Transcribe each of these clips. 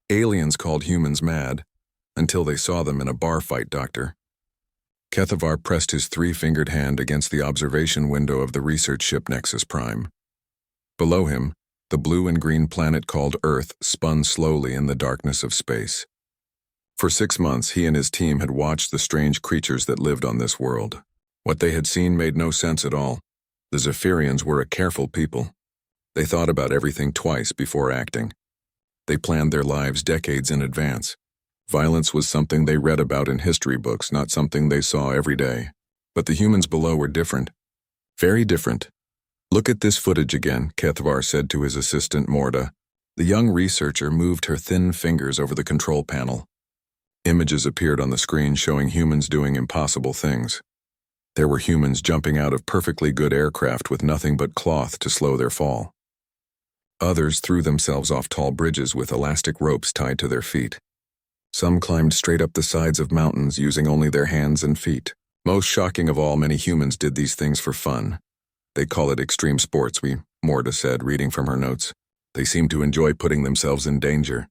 Aliens called humans mad, until they saw them in a bar fight, Doctor. Kethavar pressed his three-fingered hand against the observation window of the research ship Nexus Prime. Below him, the blue and green planet called Earth spun slowly in the darkness of space. For 6 months, he and his team had watched the strange creatures that lived on this world. What they had seen made no sense at all. The Zephyrians were a careful people. They thought about everything twice before acting. They planned their lives decades in advance. Violence was something they read about in history books, not something they saw every day. But the humans below were different. Very different. "Look at this footage again," Kethavar said to his assistant Morda. The young researcher moved her thin fingers over the control panel. Images appeared on the screen showing humans doing impossible things. There were humans jumping out of perfectly good aircraft with nothing but cloth to slow their fall. Others threw themselves off tall bridges with elastic ropes tied to their feet. Some climbed straight up the sides of mountains using only their hands and feet. Most shocking of all, many humans did these things for fun. "They call it extreme sports," Morda said, reading from her notes. "They seem to enjoy putting themselves in danger."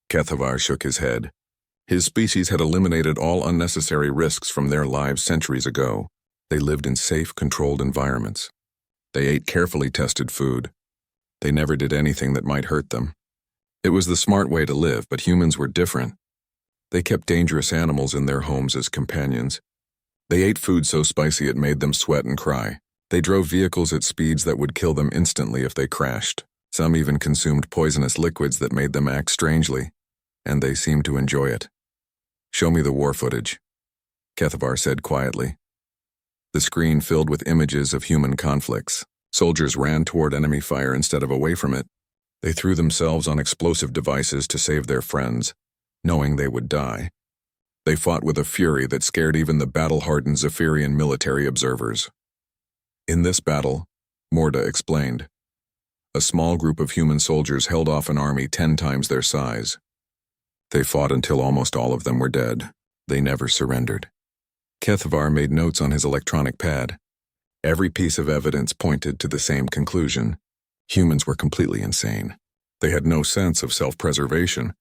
Kethavar shook his head. His species had eliminated all unnecessary risks from their lives centuries ago. They lived in safe, controlled environments. They ate carefully tested food. They never did anything that might hurt them. It was the smart way to live, but humans were different. They kept dangerous animals in their homes as companions. They ate food so spicy it made them sweat and cry. They drove vehicles at speeds that would kill them instantly if they crashed. Some even consumed poisonous liquids that made them act strangely, and they seemed to enjoy it. "Show me the war footage," Kethavar said quietly. The screen filled with images of human conflicts. Soldiers ran toward enemy fire instead of away from it. They threw themselves on explosive devices to save their friends, knowing they would die. They fought with a fury that scared even the battle-hardened Zephyrian military observers. In this battle, Morda explained, a small group of human soldiers held off an army 10 times their size. They fought until almost all of them were dead. They never surrendered. Kethavar made notes on his electronic pad. Every piece of evidence pointed to the same conclusion. Humans were completely insane. They had no sense of self-preservation.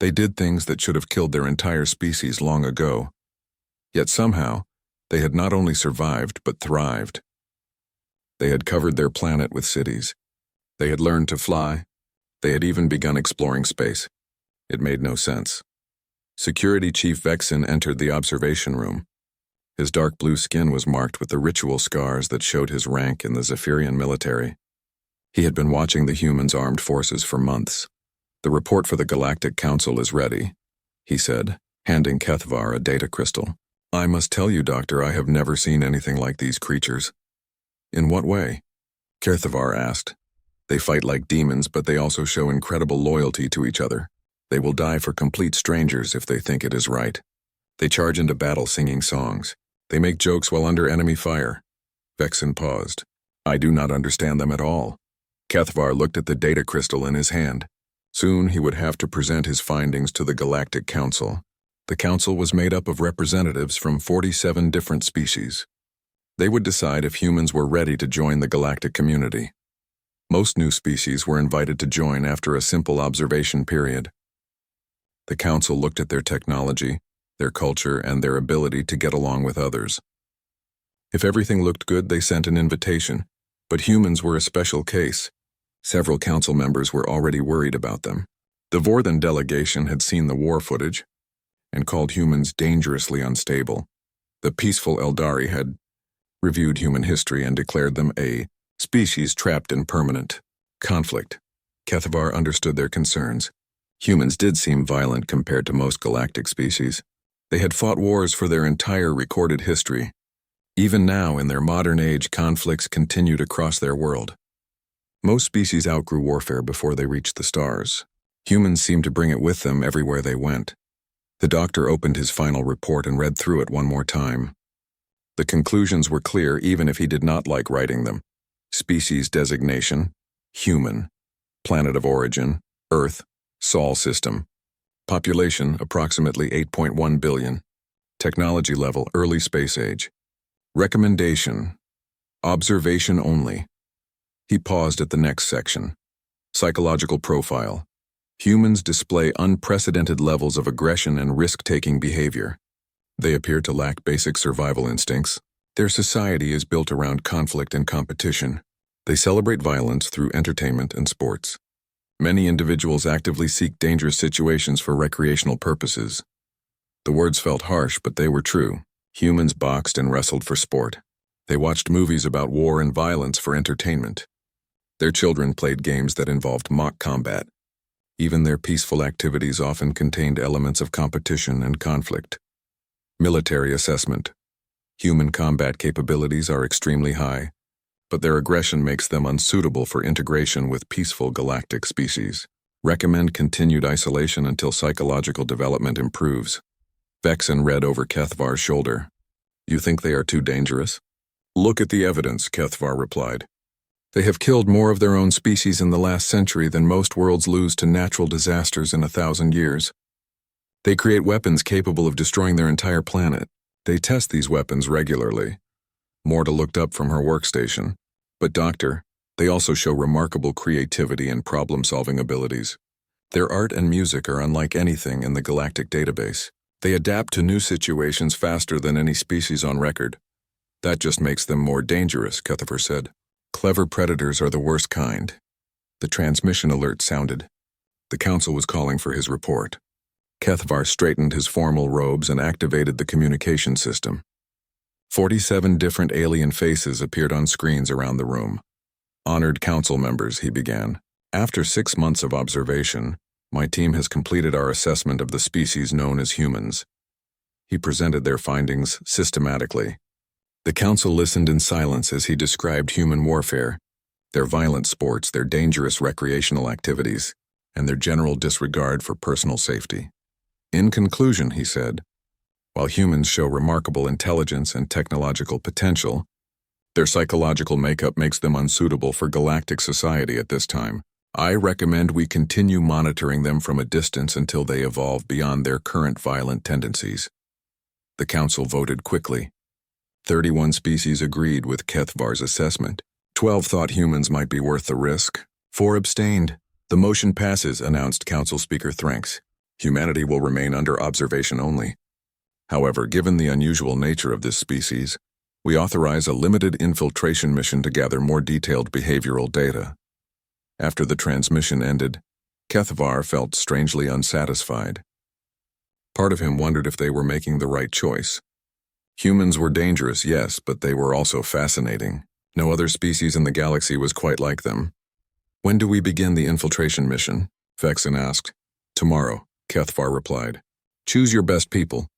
They did things that should have killed their entire species long ago. Yet somehow, they had not only survived, but thrived. They had covered their planet with cities. They had learned to fly. They had even begun exploring space. It made no sense. Security Chief Vexen entered the observation room. His dark blue skin was marked with the ritual scars that showed his rank in the Zephyrian military. He had been watching the humans' armed forces for months. "The report for the Galactic Council is ready," he said, handing Kethavar a data crystal. "I must tell you, Doctor, I have never seen anything like these creatures." "In what way?" Kethavar asked. "They fight like demons, but they also show incredible loyalty to each other. They will die for complete strangers if they think it is right. They charge into battle singing songs. They make jokes while under enemy fire." Vexen paused. "I do not understand them at all." Kethavar looked at the data crystal in his hand. Soon he would have to present his findings to the Galactic Council. The council was made up of representatives from 47 different species. They would decide if humans were ready to join the galactic community. Most new species were invited to join after a simple observation period. The council looked at their technology, their culture, and their ability to get along with others. If everything looked good, they sent an invitation, but humans were a special case. Several council members were already worried about them. The Vorthan delegation had seen the war footage and called humans dangerously unstable. The peaceful Eldari had reviewed human history and declared them a species trapped in permanent conflict. Kethavar understood their concerns. Humans did seem violent compared to most galactic species. They had fought wars for their entire recorded history. Even now, in their modern age, conflicts continued across their world. Most species outgrew warfare before they reached the stars. Humans seemed to bring it with them everywhere they went. The doctor opened his final report and read through it one more time. The conclusions were clear even if he did not like writing them. Species designation, human. Planet of origin, Earth, Sol system. Population, approximately 8.1 billion. Technology level, early space age. Recommendation, observation only. He paused at the next section. Psychological profile. Humans display unprecedented levels of aggression and risk-taking behavior. They appear to lack basic survival instincts. Their society is built around conflict and competition. They celebrate violence through entertainment and sports. Many individuals actively seek dangerous situations for recreational purposes. The words felt harsh, but they were true. Humans boxed and wrestled for sport. They watched movies about war and violence for entertainment. Their children played games that involved mock combat. Even their peaceful activities often contained elements of competition and conflict. Military assessment. Human combat capabilities are extremely high, but their aggression makes them unsuitable for integration with peaceful galactic species. Recommend continued isolation until psychological development improves. Vexen read over Kethvar's shoulder. You think they are too dangerous? Look at the evidence, Kethvar replied. They have killed more of their own species in the last century than most worlds lose to natural disasters in 1,000 years. They create weapons capable of destroying their entire planet. They test these weapons regularly. Morta looked up from her workstation. But Doctor, they also show remarkable creativity and problem-solving abilities. Their art and music are unlike anything in the galactic database. They adapt to new situations faster than any species on record. That just makes them more dangerous, Kethvar said. Clever predators are the worst kind. The transmission alert sounded. The council was calling for his report. Kethvar straightened his formal robes and activated the communication system. 47 different alien faces appeared on screens around the room. Honored council members, he began. After 6 months of observation, my team has completed our assessment of the species known as humans. He presented their findings systematically. The council listened in silence as he described human warfare, their violent sports, their dangerous recreational activities, and their general disregard for personal safety. In conclusion, he said, while humans show remarkable intelligence and technological potential, their psychological makeup makes them unsuitable for galactic society at this time. I recommend we continue monitoring them from a distance until they evolve beyond their current violent tendencies. The council voted quickly. 31 species agreed with Kethvar's assessment. 12 thought humans might be worth the risk. 4 abstained. The motion passes, announced Council Speaker Thranks. Humanity will remain under observation only. However, given the unusual nature of this species, we authorize a limited infiltration mission to gather more detailed behavioral data. After the transmission ended, Kethvar felt strangely unsatisfied. Part of him wondered if they were making the right choice. Humans were dangerous, yes, but they were also fascinating. No other species in the galaxy was quite like them. When do we begin the infiltration mission? Vexen asked. Tomorrow, Kethvar replied. Choose your best people.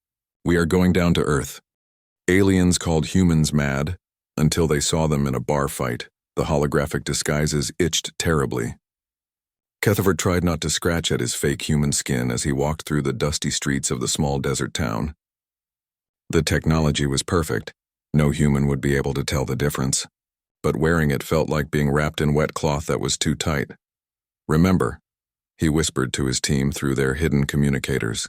We are going down to Earth. Aliens called humans mad. Until they saw them in a bar fight, the holographic disguises itched terribly. Kethvar tried not to scratch at his fake human skin as he walked through the dusty streets of the small desert town. The technology was perfect. No human would be able to tell the difference. But wearing it felt like being wrapped in wet cloth that was too tight. Remember, he whispered to his team through their hidden communicators.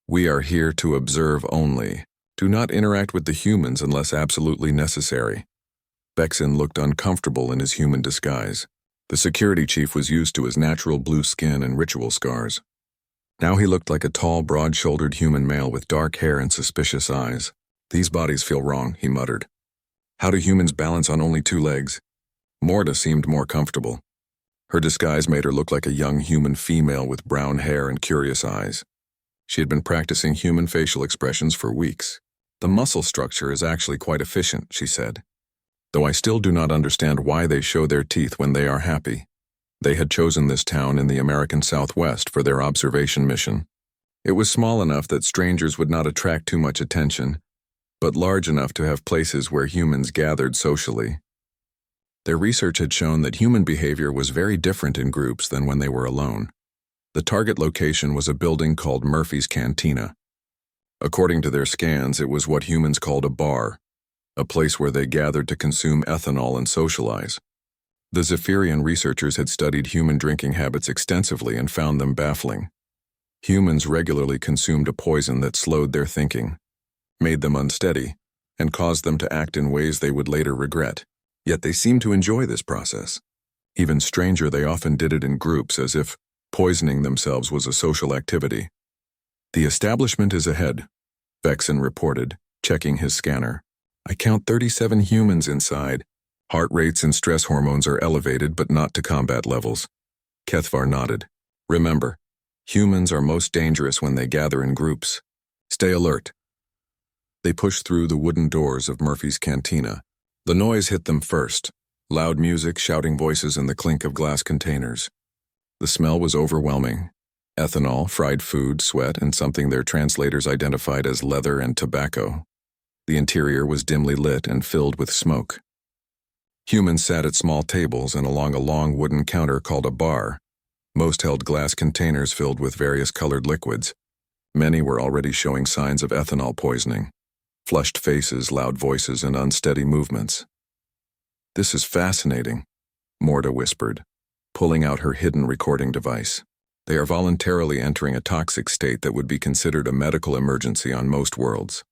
We are here to observe only. Do not interact with the humans unless absolutely necessary. Vexen looked uncomfortable in his human disguise. The security chief was used to his natural blue skin and ritual scars. Now he looked like a tall, broad-shouldered human male with dark hair and suspicious eyes. These bodies feel wrong, he muttered. How do humans balance on only 2 legs? Morta seemed more comfortable. Her disguise made her look like a young human female with brown hair and curious eyes. She had been practicing human facial expressions for weeks. The muscle structure is actually quite efficient, she said. Though I still do not understand why they show their teeth when they are happy. They had chosen this town in the American Southwest for their observation mission. It was small enough that strangers would not attract too much attention, but large enough to have places where humans gathered socially. Their research had shown that human behavior was very different in groups than when they were alone. The target location was a building called Murphy's Cantina. According to their scans, it was what humans called a bar, a place where they gathered to consume ethanol and socialize. The Zephyrian researchers had studied human drinking habits extensively and found them baffling. Humans regularly consumed a poison that slowed their thinking, made them unsteady, and caused them to act in ways they would later regret. Yet they seemed to enjoy this process. Even stranger, they often did it in groups as if Poisoning themselves was a social activity. "The establishment is ahead," Vexen reported, checking his scanner. "I count 37 humans inside. Heart rates and stress hormones are elevated, but not to combat levels." Kethvar nodded. "Remember, humans are most dangerous when they gather in groups. Stay alert." They pushed through the wooden doors of Murphy's Cantina. The noise hit them first. Loud music, shouting voices, and the clink of glass containers. The smell was overwhelming. Ethanol, fried food, sweat, and something their translators identified as leather and tobacco. The interior was dimly lit and filled with smoke. Humans sat at small tables and along a long wooden counter called a bar. Most held glass containers filled with various colored liquids. Many were already showing signs of ethanol poisoning. Flushed faces, loud voices, and unsteady movements. "This is fascinating," Morta whispered, pulling out her hidden recording device. "They are voluntarily entering a toxic state that would be considered a medical emergency on most worlds."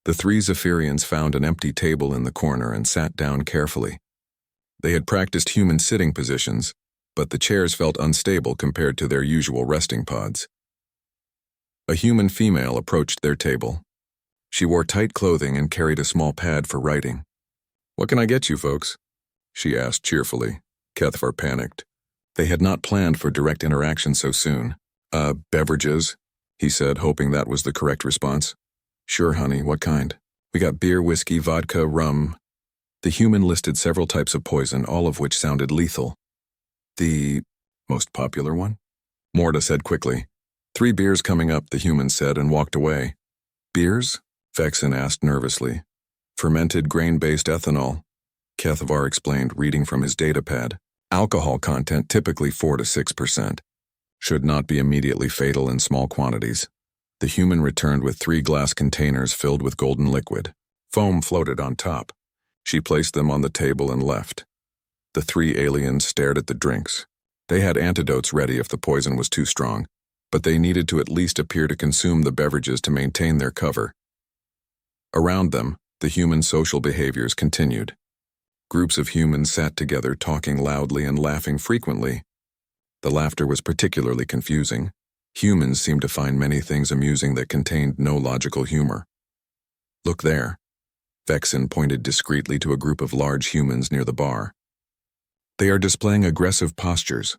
The three Zephyrians found an empty table in the corner and sat down carefully. They had practiced human sitting positions, but the chairs felt unstable compared to their usual resting pods. A human female approached their table. She wore tight clothing and carried a small pad for writing. "What can I get you folks?" she asked cheerfully. Kethvar panicked. They had not planned for direct interaction so soon. Beverages," he said, hoping that was the correct response. "Sure, honey, what kind?" "We got beer, whiskey, vodka, rum." The human listed several types of poison, all of which sounded lethal. "The most popular one?" Morta said quickly. "3 beers coming up," the human said and walked away. "Beers?" Vexen asked nervously. "Fermented grain-based ethanol," Kethvar explained, reading from his datapad. "Alcohol content typically 4 to 6%. Should not be immediately fatal in small quantities." The human returned with 3 glass containers filled with golden liquid. Foam floated on top. She placed them on the table and left. The 3 aliens stared at the drinks. They had antidotes ready if the poison was too strong, but they needed to at least appear to consume the beverages to maintain their cover. Around them, the human social behaviors continued. Groups of humans sat together talking loudly and laughing frequently. The laughter was particularly confusing. Humans seemed to find many things amusing that contained no logical humor. "Look there." Vexen pointed discreetly to a group of large humans near the bar. "They are displaying aggressive postures."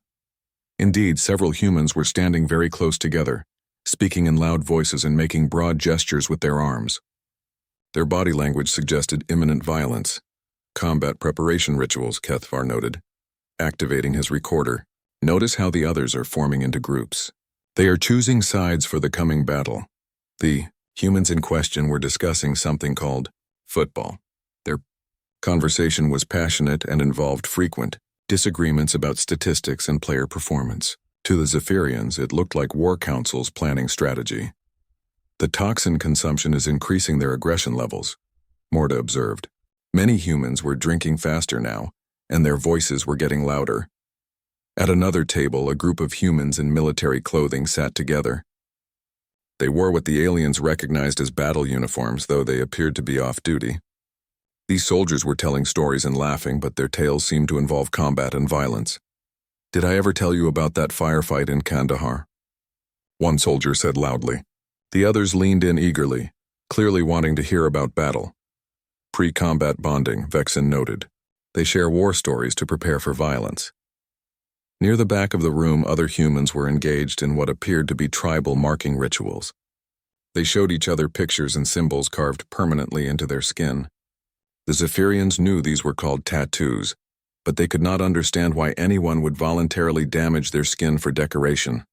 Indeed, several humans were standing very close together, speaking in loud voices and making broad gestures with their arms. Their body language suggested imminent violence. "Combat preparation rituals," Kethvar noted, activating his recorder. "Notice how the others are forming into groups. They are choosing sides for the coming battle." The humans in question were discussing something called football. Their conversation was passionate and involved frequent disagreements about statistics and player performance. To the Zephyrians, it looked like war councils planning strategy. "The toxin consumption is increasing their aggression levels," Morta observed. Many humans were drinking faster now, and their voices were getting louder. At another table, a group of humans in military clothing sat together. They wore what the aliens recognized as battle uniforms, though they appeared to be off-duty. These soldiers were telling stories and laughing, but their tales seemed to involve combat and violence. "Did I ever tell you about that firefight in Kandahar?" one soldier said loudly. The others leaned in eagerly, clearly wanting to hear about battle. "Pre-combat bonding," Vexen noted. "They share war stories to prepare for violence." Near the back of the room, other humans were engaged in what appeared to be tribal marking rituals. They showed each other pictures and symbols carved permanently into their skin. The Zephyrians knew these were called tattoos, but they could not understand why anyone would voluntarily damage their skin for decoration.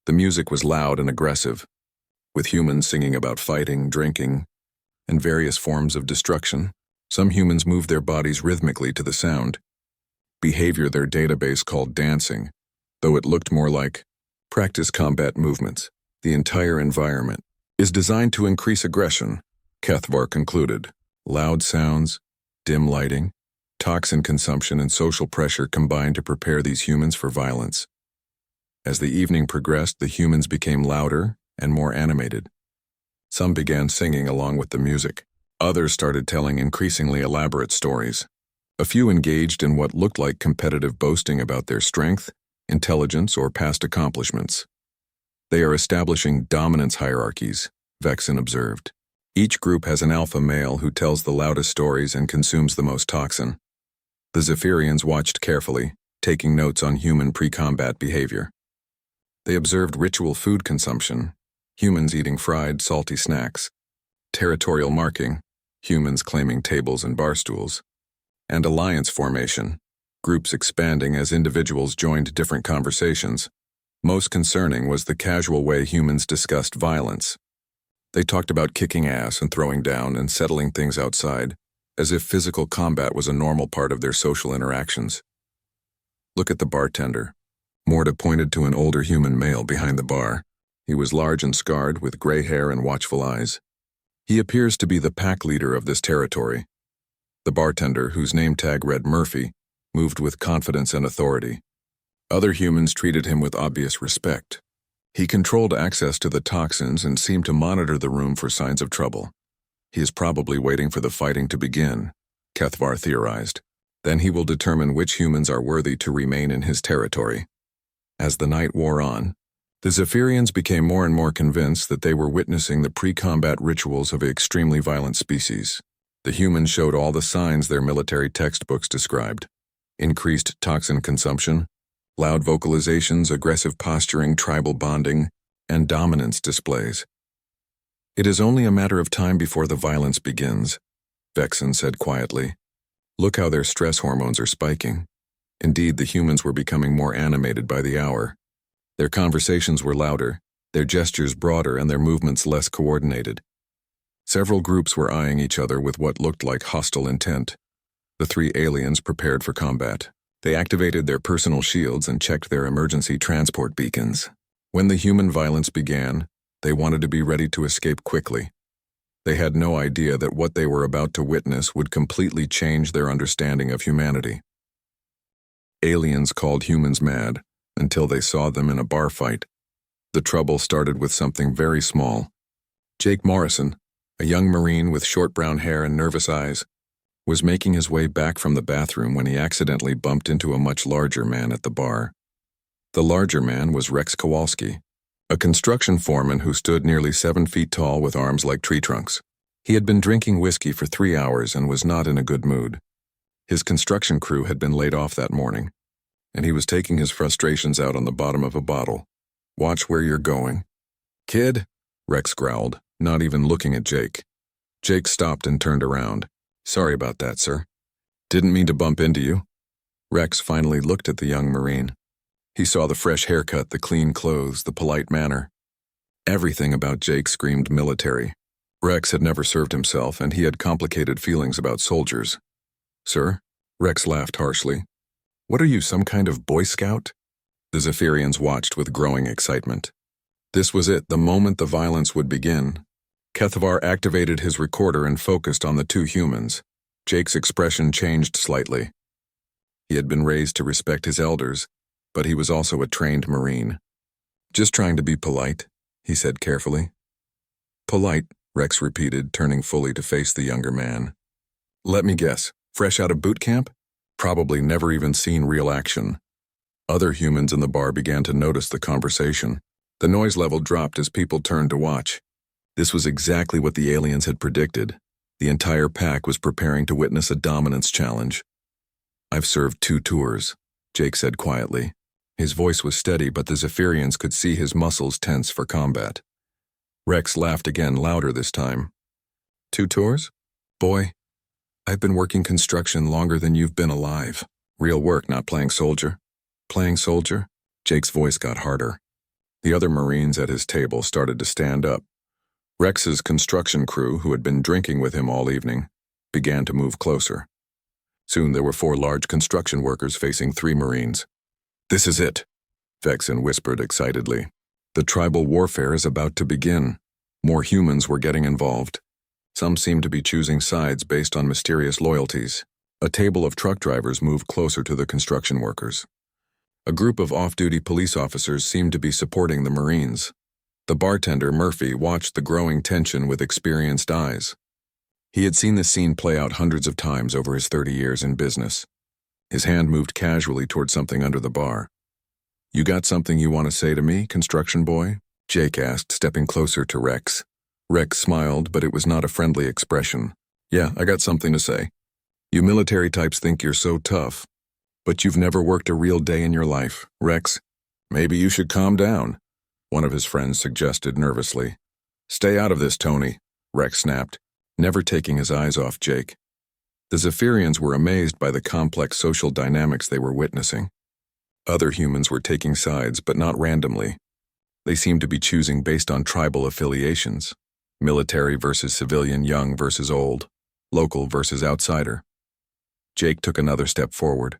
The music was loud and aggressive, with humans singing about fighting, drinking, and various forms of destruction. Some humans moved their bodies rhythmically to the sound. Behavior their database called dancing, though it looked more like practice combat movements. The entire environment is designed to increase aggression, Kethvar concluded. Loud sounds, dim lighting, toxin consumption, and social pressure combined to prepare these humans for violence. As the evening progressed, the humans became louder and more animated. Some began singing along with the music. Others started telling increasingly elaborate stories. A few engaged in what looked like competitive boasting about their strength, intelligence, or past accomplishments. They are establishing dominance hierarchies, Vexen observed. Each group has an alpha male who tells the loudest stories and consumes the most toxin. The Zephyrians watched carefully, taking notes on human pre-combat behavior. They observed ritual food consumption, humans eating fried, salty snacks, territorial marking, humans claiming tables and bar stools, and alliance formation, groups expanding as individuals joined different conversations. Most concerning was the casual way humans discussed violence. They talked about kicking ass and throwing down and settling things outside, as if physical combat was a normal part of their social interactions. Look at the bartender. Morta pointed to an older human male behind the bar. He was large and scarred, with gray hair and watchful eyes. He appears to be the pack leader of this territory. The bartender, whose name tag read Murphy, moved with confidence and authority. Other humans treated him with obvious respect. He controlled access to the toxins and seemed to monitor the room for signs of trouble. He is probably waiting for the fighting to begin, Kethvar theorized. Then he will determine which humans are worthy to remain in his territory. As the night wore on, the Zephyrians became more and more convinced that they were witnessing the pre-combat rituals of an extremely violent species. The humans showed all the signs their military textbooks described: increased toxin consumption, loud vocalizations, aggressive posturing, tribal bonding, and dominance displays. It is only a matter of time before the violence begins, Vexen said quietly. Look how their stress hormones are spiking. Indeed, the humans were becoming more animated by the hour. Their conversations were louder, their gestures broader, and their movements less coordinated. Several groups were eyeing each other with what looked like hostile intent. The three aliens prepared for combat. They activated their personal shields and checked their emergency transport beacons. When the human violence began, they wanted to be ready to escape quickly. They had no idea that what they were about to witness would completely change their understanding of humanity. Aliens called humans mad until they saw them in a bar fight. The trouble started with something very small. Jake Morrison, a young Marine with short brown hair and nervous eyes, was making his way back from the bathroom when he accidentally bumped into a much larger man at the bar. The larger man was Rex Kowalski, a construction foreman who stood nearly 7 feet tall with arms like tree trunks. He had been drinking whiskey for 3 hours and was not in a good mood. His construction crew had been laid off that morning, and he was taking his frustrations out on the bottom of a bottle. "Watch where you're going." "Kid," Rex growled, not even looking at Jake. Jake stopped and turned around. "Sorry about that, sir. Didn't mean to bump into you." Rex finally looked at the young Marine. He saw the fresh haircut, the clean clothes, the polite manner. Everything about Jake screamed military. Rex had never served himself, and he had complicated feelings about soldiers. "Sir?" Rex laughed harshly. "What are you, some kind of Boy Scout?" The Zephyrians watched with growing excitement. This was it, the moment the violence would begin. Kethvar activated his recorder and focused on the two humans. Jake's expression changed slightly. He had been raised to respect his elders, but he was also a trained Marine. "Just trying to be polite," he said carefully. "Polite," Rex repeated, turning fully to face the younger man. "Let me guess, fresh out of boot camp? Probably never even seen real action." Other humans in the bar began to notice the conversation. The noise level dropped as people turned to watch. This was exactly what the aliens had predicted. The entire pack was preparing to witness a dominance challenge. "I've served 2 tours," Jake said quietly. His voice was steady, but the Zephyrians could see his muscles tense for combat. Rex laughed again, louder this time. "2 tours? Boy, I've been working construction longer than you've been alive. Real work, not playing soldier." "Playing soldier?" Jake's voice got harder. The other Marines at his table started to stand up. Rex's construction crew, who had been drinking with him all evening, began to move closer. Soon there were 4 large construction workers facing 3 Marines. "This is it," Vexen whispered excitedly. "The tribal warfare is about to begin." More humans were getting involved. Some seemed to be choosing sides based on mysterious loyalties. A table of truck drivers moved closer to the construction workers. A group of off-duty police officers seemed to be supporting the Marines. The bartender, Murphy, watched the growing tension with experienced eyes. He had seen this scene play out hundreds of times over his 30 years in business. His hand moved casually toward something under the bar. You got something you want to say to me, construction boy? Jake asked, stepping closer to Rex. Rex smiled, but it was not a friendly expression. Yeah, I got something to say. You military types think you're so tough, but you've never worked a real day in your life, Rex. Maybe you should calm down, one of his friends suggested nervously. Stay out of this, Tony, Rex snapped, never taking his eyes off Jake. The Zephyrians were amazed by the complex social dynamics they were witnessing. Other humans were taking sides, but not randomly. They seemed to be choosing based on tribal affiliations. Military versus civilian, young versus old, local versus outsider. Jake took another step forward.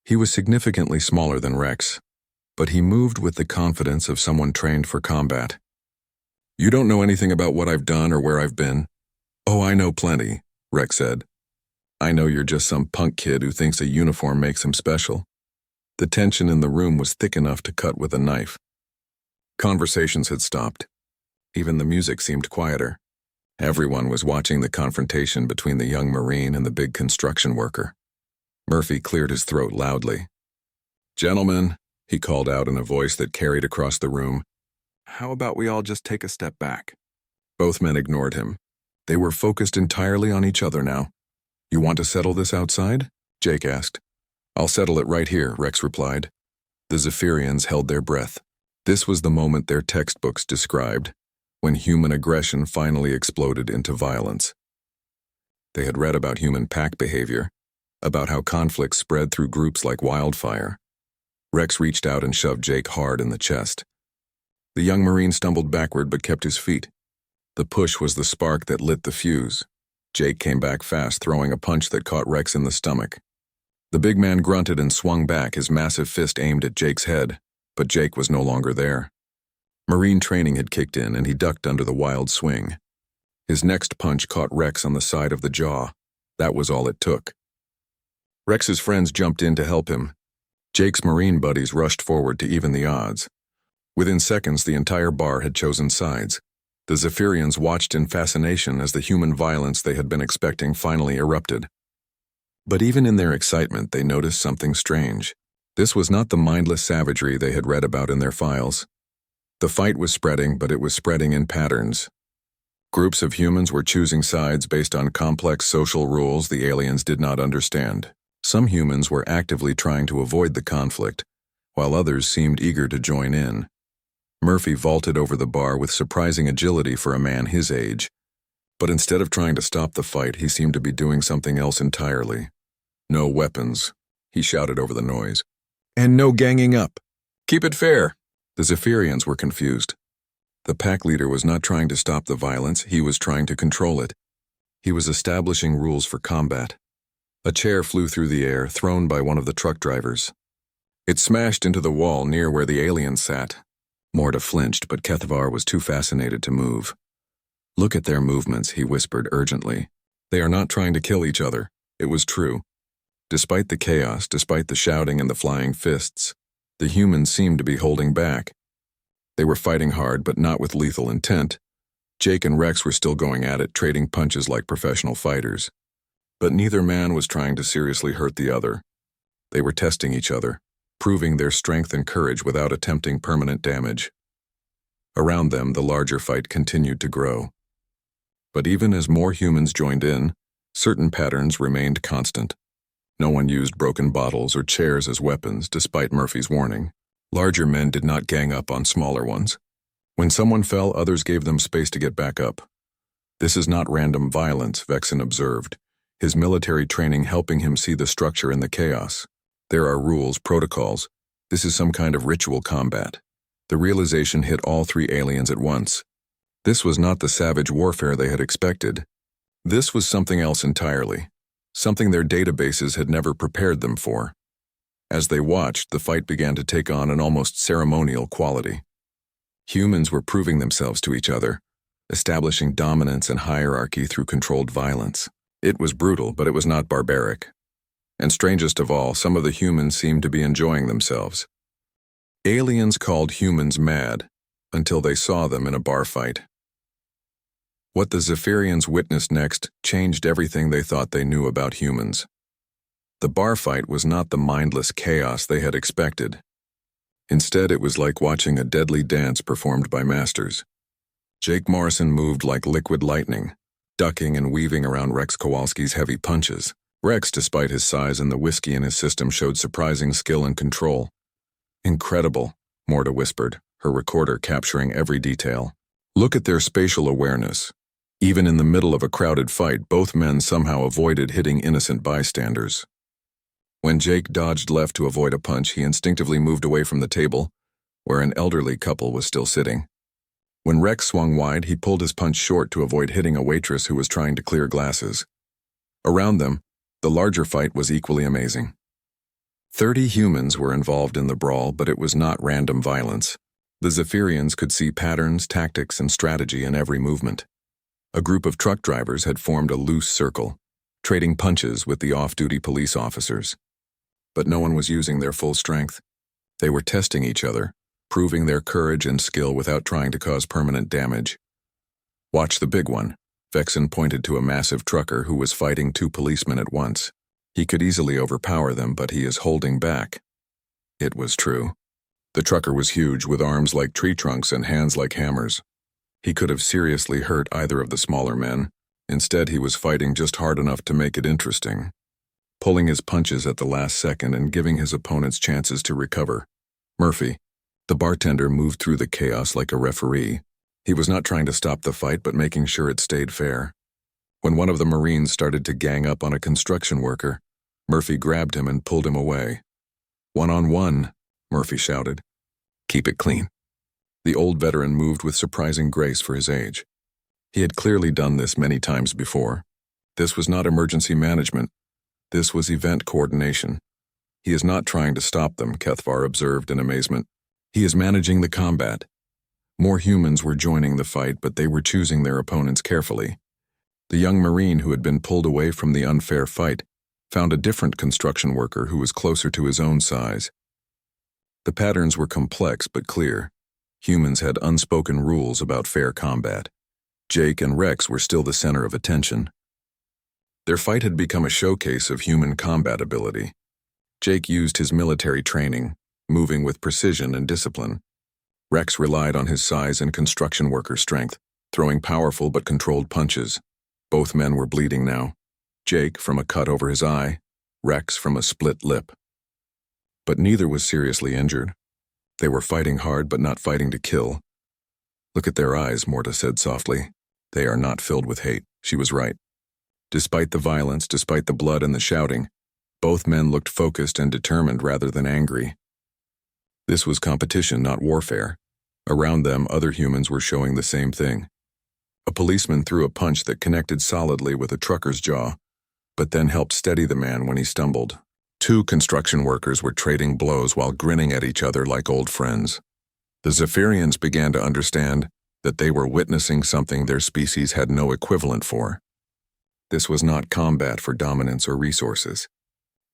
He was significantly smaller than Rex, but he moved with the confidence of someone trained for combat. You don't know anything about what I've done or where I've been? Oh, I know plenty, Rex said. I know you're just some punk kid who thinks a uniform makes him special. The tension in the room was thick enough to cut with a knife. Conversations had stopped. Even the music seemed quieter. Everyone was watching the confrontation between the young Marine and the big construction worker. Murphy cleared his throat loudly. Gentlemen, he called out in a voice that carried across the room, how about we all just take a step back? Both men ignored him. They were focused entirely on each other now. You want to settle this outside? Jake asked. I'll settle it right here, Rex replied. The Zephyrians held their breath. This was the moment their textbooks described, when human aggression finally exploded into violence. They had read about human pack behavior, about how conflict spread through groups like wildfire. Rex reached out and shoved Jake hard in the chest. The young Marine stumbled backward but kept his feet. The push was the spark that lit the fuse. Jake came back fast, throwing a punch that caught Rex in the stomach. The big man grunted and swung back, his massive fist aimed at Jake's head, but Jake was no longer there. Marine training had kicked in, and he ducked under the wild swing. His next punch caught Rex on the side of the jaw. That was all it took. Rex's friends jumped in to help him. Jake's Marine buddies rushed forward to even the odds. Within seconds, the entire bar had chosen sides. The Zephyrians watched in fascination as the human violence they had been expecting finally erupted. But even in their excitement, they noticed something strange. This was not the mindless savagery they had read about in their files. The fight was spreading, but it was spreading in patterns. Groups of humans were choosing sides based on complex social rules the aliens did not understand. Some humans were actively trying to avoid the conflict, while others seemed eager to join in. Murphy vaulted over the bar with surprising agility for a man his age. But instead of trying to stop the fight, he seemed to be doing something else entirely. No weapons, he shouted over the noise. And no ganging up. Keep it fair. The Zephyrians were confused. The pack leader was not trying to stop the violence, he was trying to control it. He was establishing rules for combat. A chair flew through the air, thrown by one of the truck drivers. It smashed into the wall near where the aliens sat. Morta flinched, but Kethavar was too fascinated to move. Look at their movements, he whispered urgently. They are not trying to kill each other. It was true. Despite the chaos, despite the shouting and the flying fists, the humans seemed to be holding back. They were fighting hard, but not with lethal intent. Jake and Rex were still going at it, trading punches like professional fighters. But neither man was trying to seriously hurt the other. They were testing each other, proving their strength and courage without attempting permanent damage. Around them, the larger fight continued to grow. But even as more humans joined in, certain patterns remained constant. No one used broken bottles or chairs as weapons, despite Murphy's warning. Larger men did not gang up on smaller ones. When someone fell, others gave them space to get back up. This is not random violence, Vexen observed, his military training helping him see the structure in the chaos. There are rules, protocols. This is some kind of ritual combat. The realization hit all three aliens at once. This was not the savage warfare they had expected. This was something else entirely. Something their databases had never prepared them for. As they watched, the fight began to take on an almost ceremonial quality. Humans were proving themselves to each other, establishing dominance and hierarchy through controlled violence. It was brutal, but it was not barbaric. And strangest of all, some of the humans seemed to be enjoying themselves. Aliens called humans mad until they saw them in a bar fight. What the Zephyrians witnessed next changed everything they thought they knew about humans. The bar fight was not the mindless chaos they had expected. Instead, it was like watching a deadly dance performed by masters. Jake Morrison moved like liquid lightning, ducking and weaving around Rex Kowalski's heavy punches. Rex, despite his size and the whiskey in his system, showed surprising skill and control. Incredible, Morta whispered, her recorder capturing every detail. Look at their spatial awareness. Even in the middle of a crowded fight, both men somehow avoided hitting innocent bystanders. When Jake dodged left to avoid a punch, he instinctively moved away from the table, where an elderly couple was still sitting. When Rex swung wide, he pulled his punch short to avoid hitting a waitress who was trying to clear glasses. Around them, the larger fight was equally amazing. 30 humans were involved in the brawl, but it was not random violence. The Zephyrians could see patterns, tactics, and strategy in every movement. A group of truck drivers had formed a loose circle, trading punches with the off-duty police officers. But no one was using their full strength. They were testing each other, proving their courage and skill without trying to cause permanent damage. Watch the big one. Vexen pointed to a massive trucker who was fighting 2 policemen at once. He could easily overpower them, but he is holding back. It was true. The trucker was huge, with arms like tree trunks and hands like hammers. He could have seriously hurt either of the smaller men. Instead, he was fighting just hard enough to make it interesting, pulling his punches at the last second and giving his opponents chances to recover. Murphy, the bartender, moved through the chaos like a referee. He was not trying to stop the fight, but making sure it stayed fair. When one of the Marines started to gang up on a construction worker, Murphy grabbed him and pulled him away. "One-on-one," Murphy shouted. "Keep it clean." The old veteran moved with surprising grace for his age. He had clearly done this many times before. This was not emergency management. This was event coordination. "He is not trying to stop them," Kethvar observed in amazement. "He is managing the combat." More humans were joining the fight, but they were choosing their opponents carefully. The young Marine who had been pulled away from the unfair fight found a different construction worker who was closer to his own size. The patterns were complex but clear. Humans had unspoken rules about fair combat. Jake and Rex were still the center of attention. Their fight had become a showcase of human combat ability. Jake used his military training, moving with precision and discipline. Rex relied on his size and construction worker strength, throwing powerful but controlled punches. Both men were bleeding now. Jake from a cut over his eye, Rex from a split lip. But neither was seriously injured. They were fighting hard but not fighting to kill. "Look at their eyes," Morta said softly. "They are not filled with hate." She was right. Despite the violence, despite the blood and the shouting, both men looked focused and determined rather than angry. This was competition, not warfare. Around them, other humans were showing the same thing. A policeman threw a punch that connected solidly with a trucker's jaw, but then helped steady the man when he stumbled. 2 construction workers were trading blows while grinning at each other like old friends. The Zephyrians began to understand that they were witnessing something their species had no equivalent for. This was not combat for dominance or resources.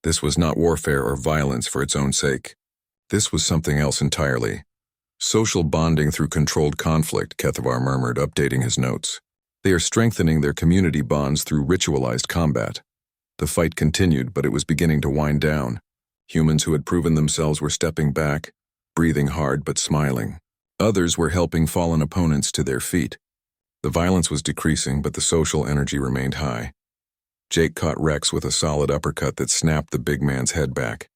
This was not warfare or violence for its own sake. This was something else entirely. "Social bonding through controlled conflict," Kethvar murmured, updating his notes. "They are strengthening their community bonds through ritualized combat." The fight continued, but it was beginning to wind down. Humans who had proven themselves were stepping back, breathing hard but smiling. Others were helping fallen opponents to their feet. The violence was decreasing, but the social energy remained high. Jake caught Rex with a solid uppercut that snapped the big man's head back.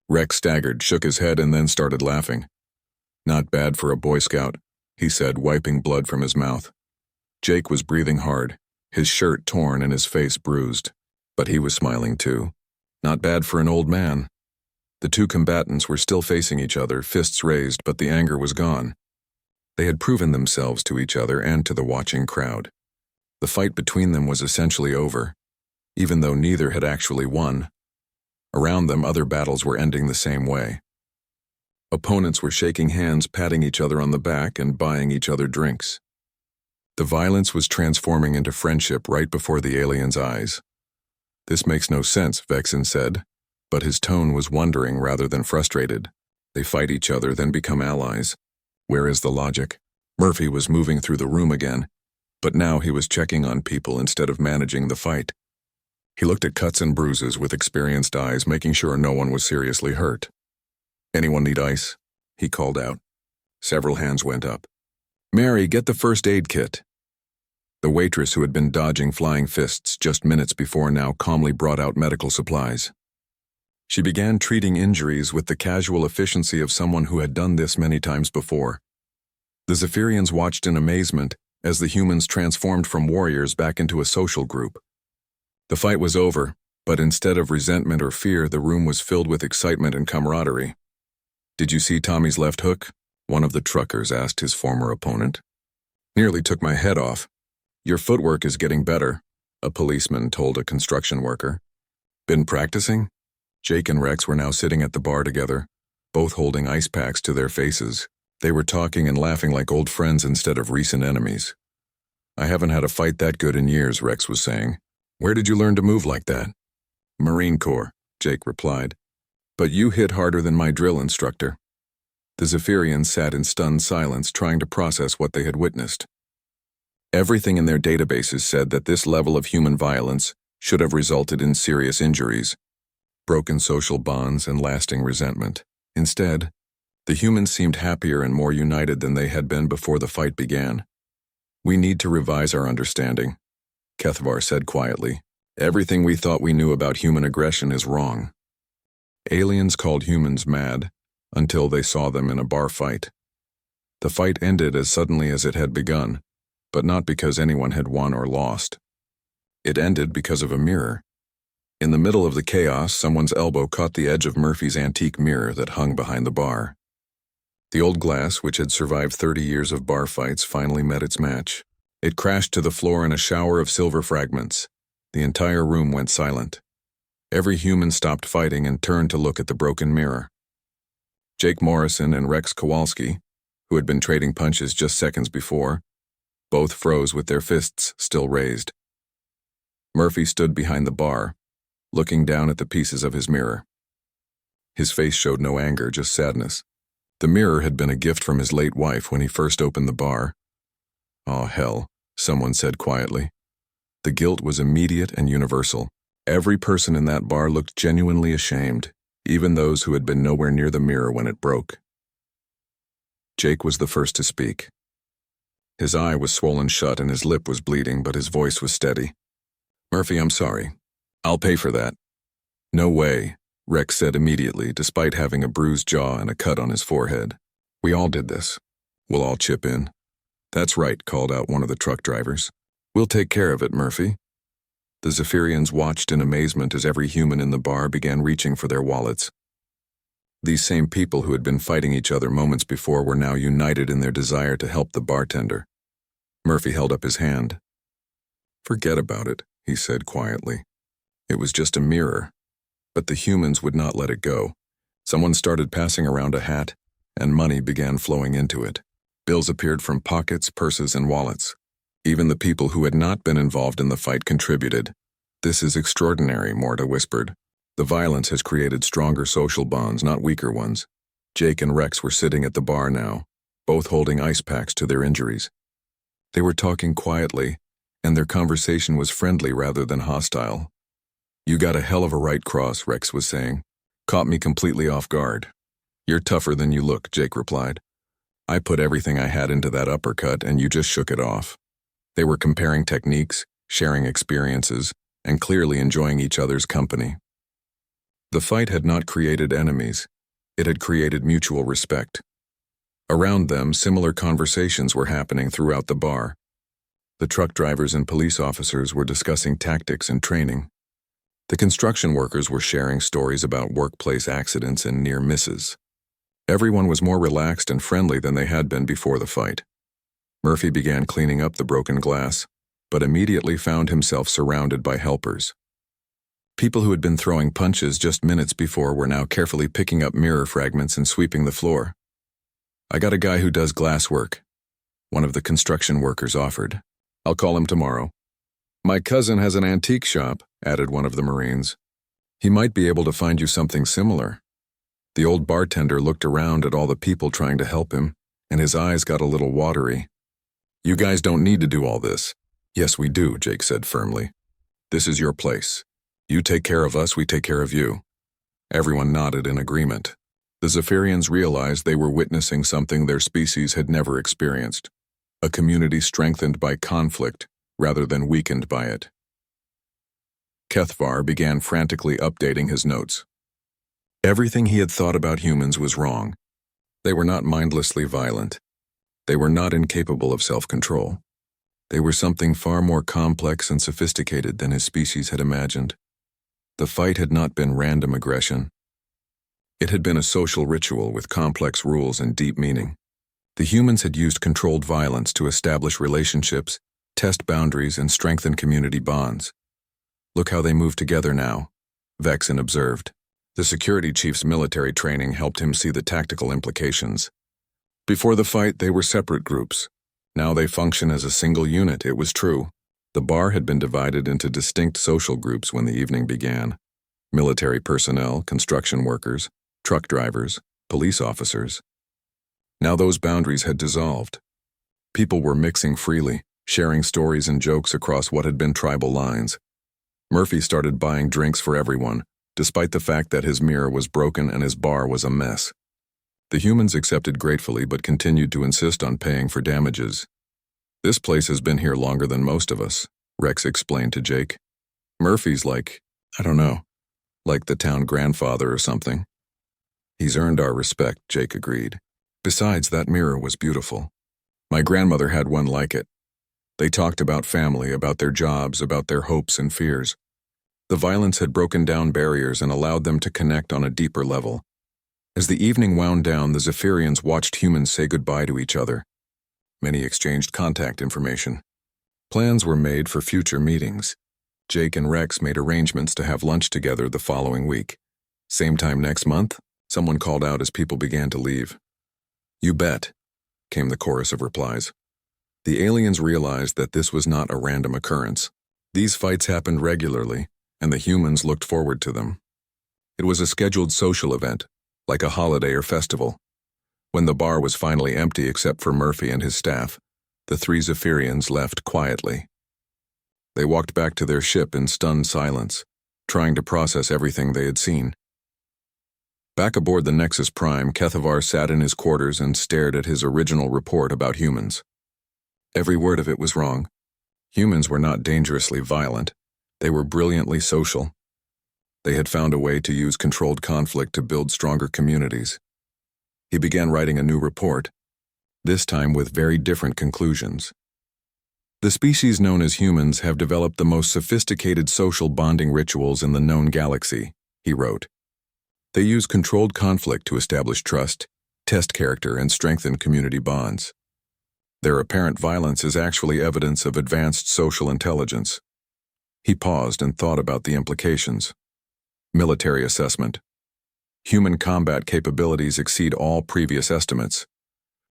Rex staggered, shook his head, and then started laughing. "Not bad for a Boy Scout," he said, wiping blood from his mouth. Jake was breathing hard, his shirt torn and his face bruised. But he was smiling too. Not bad for an old man. The 2 combatants were still facing each other, fists raised, but the anger was gone. They had proven themselves to each other and to the watching crowd. The fight between them was essentially over, even though neither had actually won. Around them, other battles were ending the same way. Opponents were shaking hands, patting each other on the back, and buying each other drinks. The violence was transforming into friendship right before the aliens' eyes. "This makes no sense," Vexen said, but his tone was wondering rather than frustrated. "They fight each other, then become allies. Where is the logic?" Murphy was moving through the room again, but now he was checking on people instead of managing the fight. He looked at cuts and bruises with experienced eyes, making sure no one was seriously hurt. "Anyone need ice?" he called out. Several hands went up. Mary, get the first aid kit. The waitress who had been dodging flying fists just minutes before now calmly brought out medical supplies. She began treating injuries with the casual efficiency of someone who had done this many times before. The Zephyrians watched in amazement as the humans transformed from warriors back into a social group. The fight was over, but instead of resentment or fear, the room was filled with excitement and camaraderie. Did you see Tommy's left hook? One of the truckers asked his former opponent. Nearly took my head off. Your footwork is getting better, a policeman told a construction worker. Been practicing? Jake and Rex were now sitting at the bar together, both holding ice packs to their faces. They were talking and laughing like old friends instead of recent enemies. I haven't had a fight that good in years, Rex was saying. Where did you learn to move like that? Marine Corps, Jake replied. But you hit harder than my drill instructor. The Zephyrians sat in stunned silence, trying to process what they had witnessed. Everything in their databases said that this level of human violence should have resulted in serious injuries, broken social bonds, and lasting resentment. Instead, the humans seemed happier and more united than they had been before the fight began. We need to revise our understanding, Kethvar said quietly. Everything we thought we knew about human aggression is wrong. Aliens called humans mad until they saw them in a bar fight. The fight ended as suddenly as it had begun, but not because anyone had won or lost. It ended because of a mirror. In the middle of the chaos, someone's elbow caught the edge of Murphy's antique mirror that hung behind the bar. The old glass, which had survived 30 years of bar fights, finally met its match. It crashed to the floor in a shower of silver fragments. The entire room went silent. Every human stopped fighting and turned to look at the broken mirror. Jake Morrison and Rex Kowalski, who had been trading punches just seconds before, both froze with their fists still raised. Murphy stood behind the bar, looking down at the pieces of his mirror. His face showed no anger, just sadness. The mirror had been a gift from his late wife when he first opened the bar. "Aw, hell," someone said quietly. The guilt was immediate and universal. Every person in that bar looked genuinely ashamed, even those who had been nowhere near the mirror when it broke. Jake was the first to speak. His eye was swollen shut and his lip was bleeding, but his voice was steady. "Murphy, I'm sorry. I'll pay for that." "No way," Rex said immediately, despite having a bruised jaw and a cut on his forehead. "We all did this. We'll all chip in." "That's right," called out one of the truck drivers. "We'll take care of it, Murphy." The Zephyrians watched in amazement as every human in the bar began reaching for their wallets. These same people who had been fighting each other moments before were now united in their desire to help the bartender. Murphy held up his hand. "Forget about it," he said quietly. It was just a mirror. But the humans would not let it go. Someone started passing around a hat, and money began flowing into it. Bills appeared from pockets, purses, and wallets. Even the people who had not been involved in the fight contributed. "This is extraordinary," Morta whispered. "The violence has created stronger social bonds, not weaker ones." Jake and Rex were sitting at the bar now, both holding ice packs to their injuries. They were talking quietly, and their conversation was friendly rather than hostile. "You got a hell of a right cross," Rex was saying. "Caught me completely off guard." "You're tougher than you look," Jake replied. "I put everything I had into that uppercut and you just shook it off." They were comparing techniques, sharing experiences, and clearly enjoying each other's company. The fight had not created enemies. It had created mutual respect. Around them, similar conversations were happening throughout the bar. The truck drivers and police officers were discussing tactics and training. The construction workers were sharing stories about workplace accidents and near misses. Everyone was more relaxed and friendly than they had been before the fight. Murphy began cleaning up the broken glass, but immediately found himself surrounded by helpers. People who had been throwing punches just minutes before were now carefully picking up mirror fragments and sweeping the floor. "I got a guy who does glass work," one of the construction workers offered. "I'll call him tomorrow." "My cousin has an antique shop," added one of the Marines. "He might be able to find you something similar." The old bartender looked around at all the people trying to help him, and his eyes got a little watery. "You guys don't need to do all this." "Yes, we do," Jake said firmly. "This is your place. You take care of us, we take care of you." Everyone nodded in agreement. The Zephyrians realized they were witnessing something their species had never experienced, a community strengthened by conflict rather than weakened by it. Kethvar began frantically updating his notes. Everything he had thought about humans was wrong. They were not mindlessly violent. They were not incapable of self-control. They were something far more complex and sophisticated than his species had imagined. The fight had not been random aggression. It had been a social ritual with complex rules and deep meaning. The humans had used controlled violence to establish relationships, test boundaries, and strengthen community bonds. Look how they move together now, Vexen observed. The security chief's military training helped him see the tactical implications. Before the fight, they were separate groups. Now they function as a single unit, it was true. The bar had been divided into distinct social groups when the evening began. Military personnel, construction workers, truck drivers, police officers. Now those boundaries had dissolved. People were mixing freely, sharing stories and jokes across what had been tribal lines. Murphy started buying drinks for everyone, despite the fact that his mirror was broken and his bar was a mess. The humans accepted gratefully but continued to insist on paying for damages. This place has been here longer than most of us, Rex explained to Jake. Murphy's like, I don't know, like the town grandfather or something. He's earned our respect, Jake agreed. Besides, that mirror was beautiful. My grandmother had one like it. They talked about family, about their jobs, about their hopes and fears. The violence had broken down barriers and allowed them to connect on a deeper level. As the evening wound down, the Zephyrians watched humans say goodbye to each other. Many exchanged contact information. Plans were made for future meetings. Jake and Rex made arrangements to have lunch together the following week. Same time next month, someone called out as people began to leave. You bet, came the chorus of replies. The aliens realized that this was not a random occurrence. These fights happened regularly, and the humans looked forward to them. It was a scheduled social event, like a holiday or festival. When the bar was finally empty except for Murphy and his staff, the three Zephyrians left quietly. They walked back to their ship in stunned silence, trying to process everything they had seen. Back aboard the Nexus Prime, Kethvar sat in his quarters and stared at his original report about humans. Every word of it was wrong. Humans were not dangerously violent. They were brilliantly social. They had found a way to use controlled conflict to build stronger communities. He began writing a new report, this time with very different conclusions. The species known as humans have developed the most sophisticated social bonding rituals in the known galaxy, he wrote. They use controlled conflict to establish trust, test character, and strengthen community bonds. Their apparent violence is actually evidence of advanced social intelligence. He paused and thought about the implications. Military assessment. Human combat capabilities exceed all previous estimates,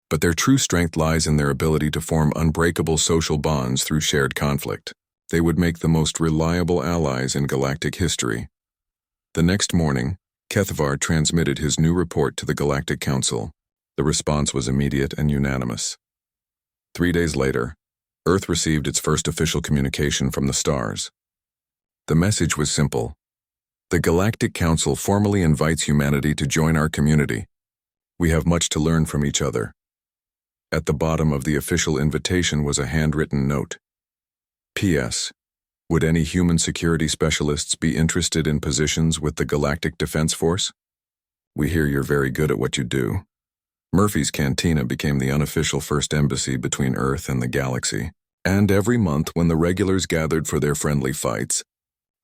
but their true strength lies in their ability to form unbreakable social bonds through shared conflict. They would make the most reliable allies in galactic history. The next morning, Kethvar transmitted his new report to the Galactic Council. The response was immediate and unanimous. 3 days later, Earth received its first official communication from the stars. The message was simple. The Galactic Council formally invites humanity to join our community. We have much to learn from each other. At the bottom of the official invitation was a handwritten note. P.S. Would any human security specialists be interested in positions with the Galactic Defense Force? We hear you're very good at what you do. Murphy's Cantina became the unofficial first embassy between Earth and the galaxy, and every month when the regulars gathered for their friendly fights,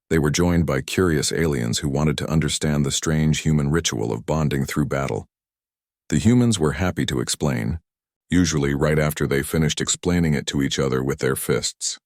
they were joined by curious aliens who wanted to understand the strange human ritual of bonding through battle. The humans were happy to explain, usually right after they finished explaining it to each other with their fists.